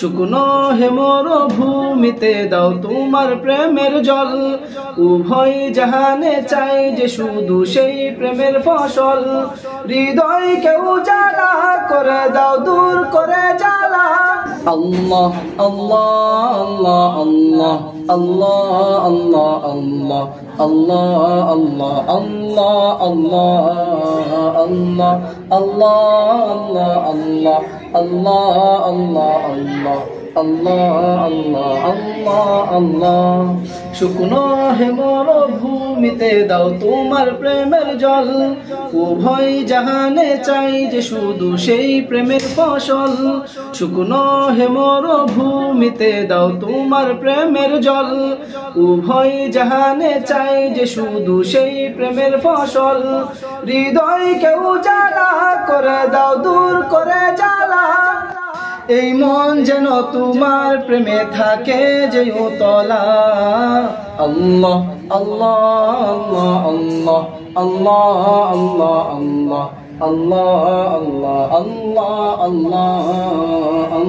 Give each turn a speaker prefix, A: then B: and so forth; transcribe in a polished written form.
A: শুকনো হে মরুভূমিতে দাও তোমার প্রেমের জল, উভয় জাহানে চাই যে শুধু সেই প্রেমের ফসল। হৃদয়কে উজালা করে দাও, দূর করে জ্বালা। আল্লাহ আল্লাহ আল্লাহ আল্লাহ আল্লাহ আল্লাহ আল্লাহ আল্লাহ আল্লাহ আল্লাহ আল্লাহ আল্লাহ আল্লাহ আল্লাহ আল্লাহ আল্লাহ আল্লাহ আল্লাহ আল্লাহ। শুকনো হে মরুভূমিতে দাও তোমার প্রেমের জল, উভয় জাহানে চাই যে শুধু সেই প্রেমের ফসল। শুকনো হে মরুভূমিতে দাও তোমার প্রেমের জল, উভয় জাহানে চাই যে শুধু সেই প্রেমের ফসল। হৃদয়কে উজালা করে দাও, দূর করে জ্বালা। এই মন যেন তোমার প্রেমে থাকে যে উতলা। আল্লাহ আল্লাহ আল্লাহ আল্লাহ আল্লাহ আল্লাহ আল্লাহ আল্লাহ আল্লাহ আল্লাহ।